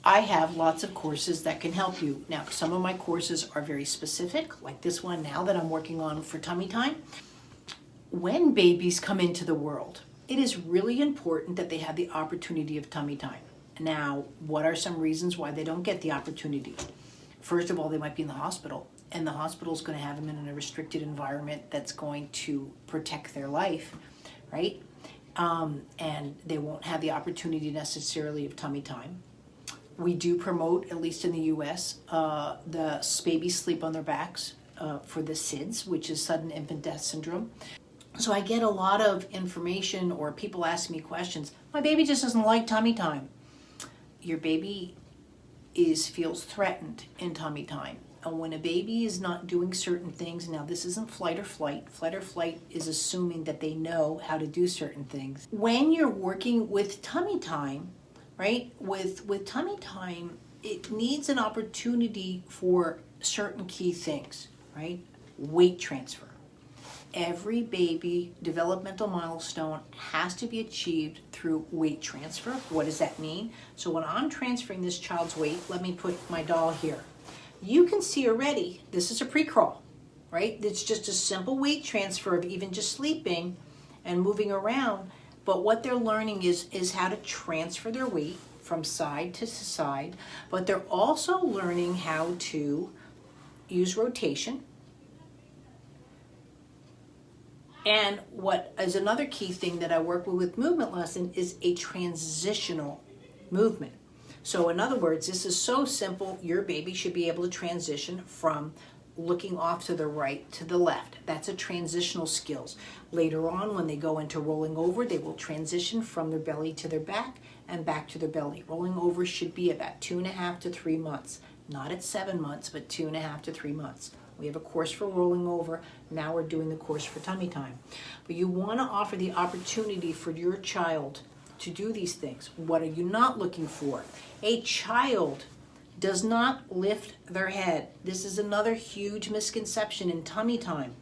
I have lots of courses that can help you. Now, some of my courses are very specific, like this one now that I'm working on for tummy time. When babies come into the world, it is really important that they have the opportunity of tummy time. Now, what are some reasons why they don't get the opportunity? First of all, they might be in the hospital, and the hospital is going to have them in a restricted environment that's going to protect their life, right? And they won't have the opportunity necessarily of tummy time. We do promote, at least in the US, the babies sleep on their backs for the SIDS, which is sudden infant death syndrome. So I get a lot of information, or people ask me questions. My baby just doesn't like tummy time. Your baby feels threatened in tummy time. And when a baby is not doing certain things, now this isn't flight or flight. Flight or flight is assuming that they know how to do certain things. When you're working with tummy time, right? With tummy time, it needs an opportunity for certain key things, right? Weight transfer. Every baby developmental milestone has to be achieved through weight transfer. What does that mean? So when I'm transferring this child's weight, let me put my doll here. You can see already, this is a pre-crawl, right? It's just a simple weight transfer of even just sleeping and moving around. But what they're learning is how to transfer their weight from side to side. But they're also learning how to use rotation. And what is another key thing that I work with movement lesson is a transitional movement. So in other words, this is so simple, your baby should be able to transition from looking off to the right to the left. That's a transitional skills. Later on, when they go into rolling over, they will transition from their belly to their back and back to their belly. Rolling over should be about 2.5 to 3 months. Not at 7 months, but 2.5 to 3 months. We have a course for rolling over. Now we're doing the course for tummy time. But you want to offer the opportunity for your child to do these things. What are you not looking for? A child does not lift their head. This is another huge misconception in tummy time.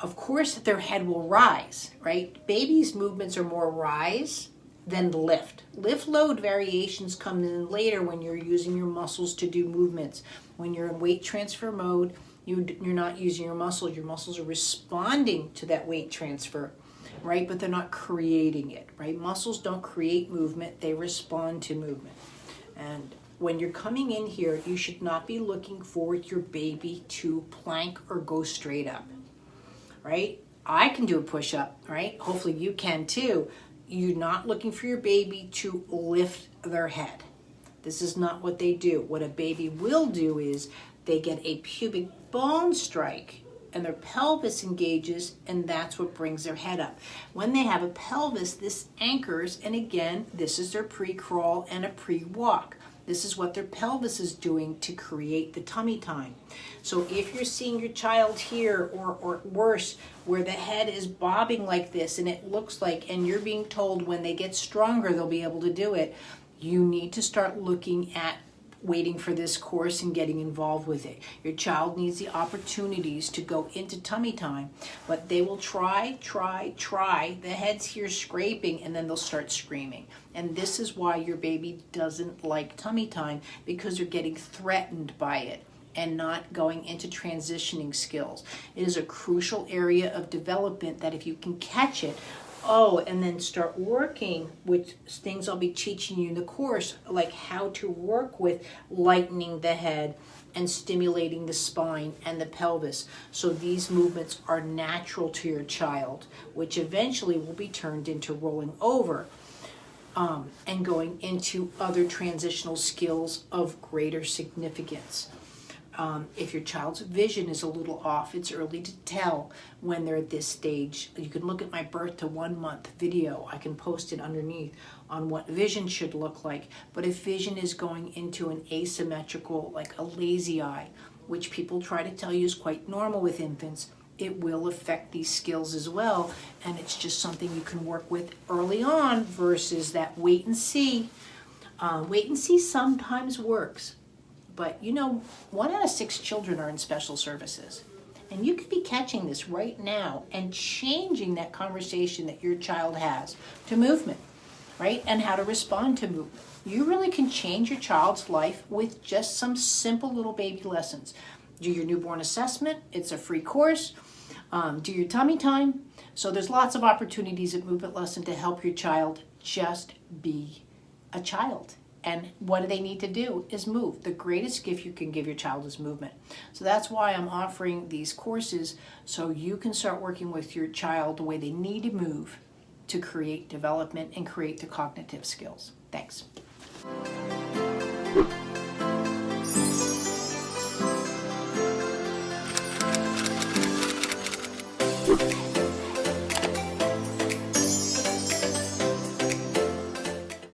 Of course, their head will rise, right? Babies' movements are more rise than lift. Lift load variations come in later when you're using your muscles to do movements. When you're in weight transfer mode, you're not using your muscles. Your muscles are responding to that weight transfer, right? But they're not creating it, right? Muscles don't create movement. They respond to movement. And when you're coming in here, you should not be looking for your baby to plank or go straight up, right? I can do a push-up, right? Hopefully you can too. You're not looking for your baby to lift their head. This is not what they do. What a baby will do is they get a pubic bone strike and their pelvis engages, and that's what brings their head up. When they have a pelvis, this anchors, and again, this is their pre-crawl and a pre-walk. This is what their pelvis is doing to create the tummy time. So if you're seeing your child here, or worse, where the head is bobbing like this, and it looks like, and you're being told when they get stronger, they'll be able to do it, you need to start looking at waiting for this course and getting involved with it. Your child needs the opportunities to go into tummy time, but they will try. The head's here scraping, and then they'll start screaming. And this is why your baby doesn't like tummy time, because they're getting threatened by it and not going into transitioning skills. It is a crucial area of development that if you can catch it, and then start working with things I'll be teaching you in the course, like how to work with lightening the head and stimulating the spine and the pelvis. So these movements are natural to your child, which eventually will be turned into rolling over and going into other transitional skills of greater significance. If your child's vision is a little off, it's early to tell when they're at this stage. You can look at my birth to 1 month video. I can post it underneath on what vision should look like. But if vision is going into an asymmetrical, like a lazy eye, which people try to tell you is quite normal with infants, it will affect these skills as well. And it's just something you can work with early on versus that wait and see. Wait and see sometimes works. But 1 out of 6 children are in special services. And you could be catching this right now and changing that conversation that your child has to movement, right? And how to respond to movement. You really can change your child's life with just some simple little baby lessons. Do your newborn assessment. It's a free course. Do your tummy time. So there's lots of opportunities at Movement Lesson to help your child just be a child. And what do they need to do is move. The greatest gift you can give your child is movement. So that's why I'm offering these courses, so you can start working with your child the way they need to move to create development and create the cognitive skills. Thanks.